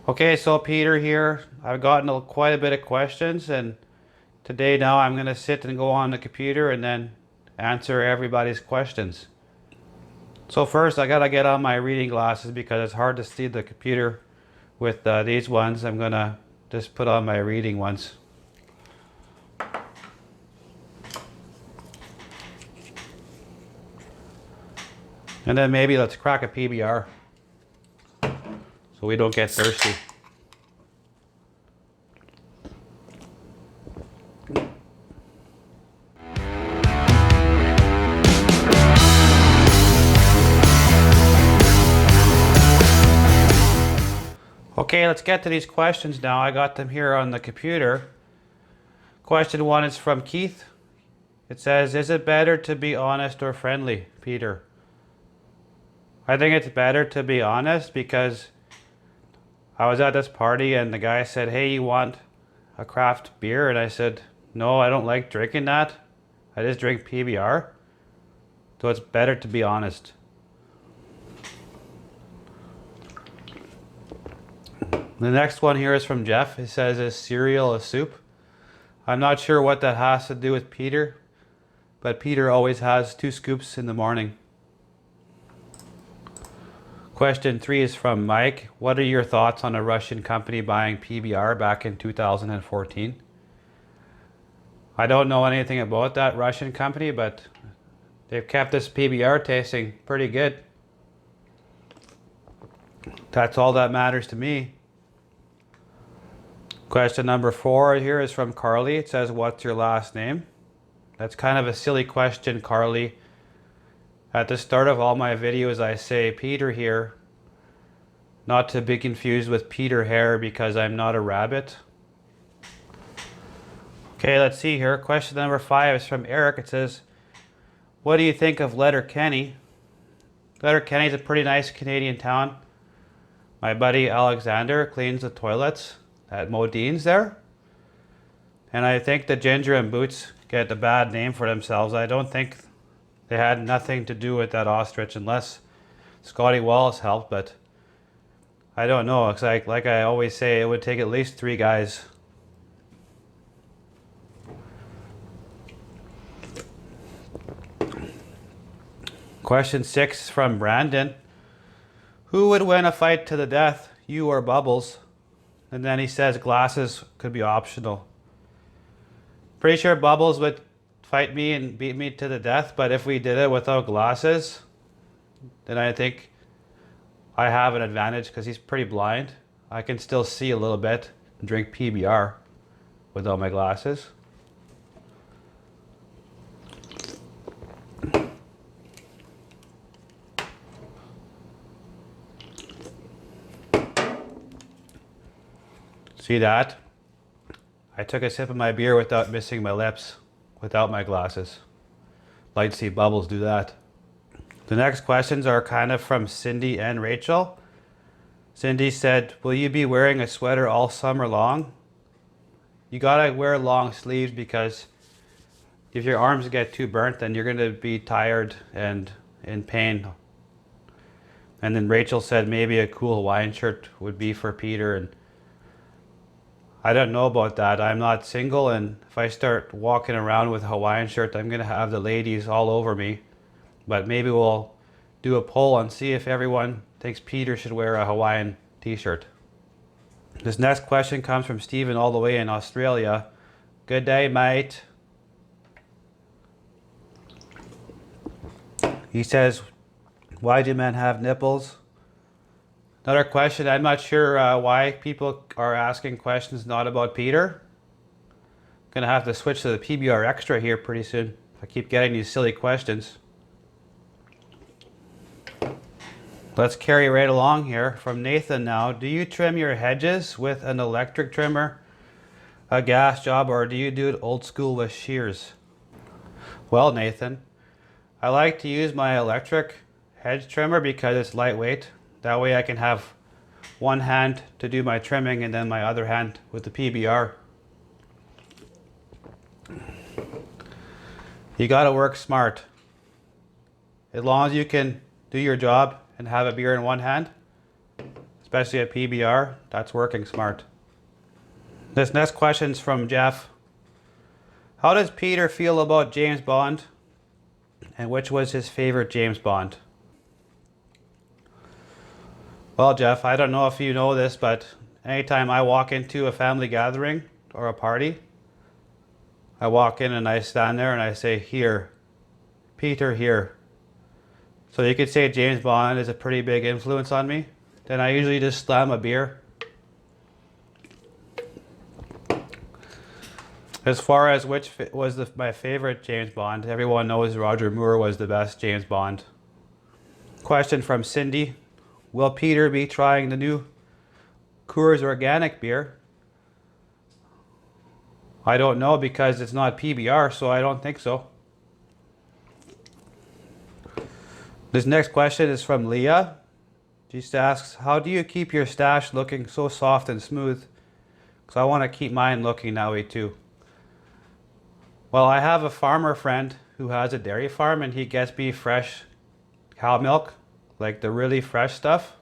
Okay, so Peter here. I've gotten quite a bit of questions, and today now I'm going to sit and go on the computer and then answer everybody's questions. So first I got to get on my reading glasses because it's hard to see the computer with these ones. I'm going to just put on my reading ones. And then maybe let's crack a PBR so we don't get thirsty. Okay, let's get to these questions now. I got them here on the computer. Question 1 is from Keith. It says, is it better to be honest or friendly, Peter? I think it's better to be honest because I was at this party and the guy said, hey, you want a craft beer? And I said, no, I don't like drinking that. I just drink PBR. So it's better to be honest. The next one here is from Jeff. He says, is cereal a soup? I'm not sure what that has to do with Peter, but Peter always has 2 scoops in the morning. Question 3 is from Mike. What are your thoughts on a Russian company buying PBR back in 2014? I don't know anything about that Russian company, but they've kept this PBR tasting pretty good. That's all that matters to me. Question number 4 here is from Carly. It says, what's your last name? That's kind of a silly question, Carly. At the start of all my videos I say Peter here, not to be confused with Peter Hare because I'm not a rabbit. Okay, let's see here. Question number 5 is from Eric. It says, what do you think of Letterkenny? Letterkenny is a pretty nice Canadian town. My buddy Alexander cleans the toilets at Modine's there. And I think the Ginger and Boots get a bad name for themselves. I don't think they had nothing to do with that ostrich unless Scotty Wallace helped, but I don't know. It's like I always say, it would take at least 3 guys. Question 6 from Brandon. Who would win a fight to the death, you or Bubbles? And then he says glasses could be optional. Pretty sure Bubbles would fight me and beat me to the death, but if we did it without glasses, then I think I have an advantage because he's pretty blind. I can still see a little bit and drink PBR without my glasses. See that? I took a sip of my beer without missing my lips, without my glasses. Like to see Bubbles do that. The next questions are kind of from Cindy and Rachel. Cindy said, will you be wearing a sweater all summer long? You gotta wear long sleeves because if your arms get too burnt, then you're gonna be tired and in pain. And then Rachel said maybe a cool Hawaiian shirt would be for Peter, and I don't know about that. I'm not single, and if I start walking around with a Hawaiian shirt, I'm going to have the ladies all over me. But maybe we'll do a poll and see if everyone thinks Peter should wear a Hawaiian t-shirt. This next question comes from Stephen all the way in Australia. Good day, mate. He says, why do men have nipples? Another question, I'm not sure why people are asking questions not about Peter. Gonna have to switch to the PBR Extra here pretty soon if I keep getting these silly questions. Let's carry right along here. From Nathan now, do you trim your hedges with an electric trimmer, a gas job, or do you do it old school with shears? Well, Nathan, I like to use my electric hedge trimmer because it's lightweight. That way I can have one hand to do my trimming and then my other hand with the PBR. You gotta work smart. As long as you can do your job and have a beer in one hand, especially at PBR. That's working smart. This next question's from Jeff. How does Peter feel about James Bond? And which was his favorite James Bond? Well, Jeff, I don't know if you know this, but anytime I walk into a family gathering or a party, I walk in and I stand there and I say, "Here, Peter, here." So you could say James Bond is a pretty big influence on me. Then I usually just slam a beer. As far as which was my favorite James Bond, everyone knows Roger Moore was the best James Bond. Question from Cindy. Will Peter be trying the new Coors Organic beer? I don't know because it's not PBR, so I don't think so. This next question is from Leah. She just asks, how do you keep your stash looking so soft and smooth? Because I want to keep mine looking that way too. Well, I have a farmer friend who has a dairy farm and he gets me fresh cow milk, like the really fresh stuff.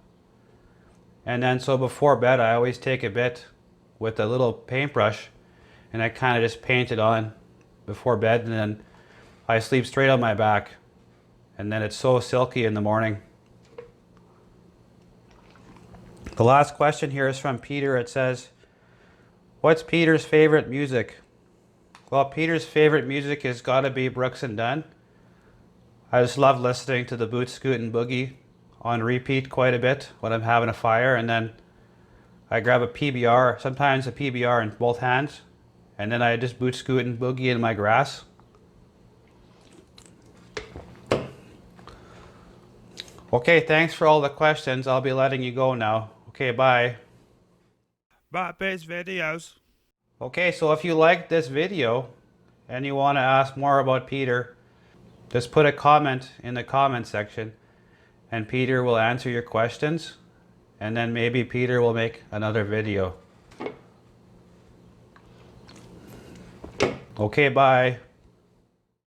And then so before bed, I always take a bit with a little paintbrush and I kind of just paint it on before bed, and then I sleep straight on my back. And then it's so silky in the morning. The last question here is from Peter. It says, what's Peter's favorite music? Well, Peter's favorite music has got to be Brooks and Dunn. I just love listening to the Boot Scoot and Boogie on repeat quite a bit when I'm having a fire, and then I grab a PBR, sometimes a PBR in both hands, and then I just boot scoot and boogie in my grass. Okay, thanks for all the questions. I'll be letting you go now. Okay, bye. Bot-based videos. Okay, so if you liked this video and you want to ask more about Peter, just put a comment in the comment section and Peter will answer your questions, and then maybe Peter will make another video. Okay, bye.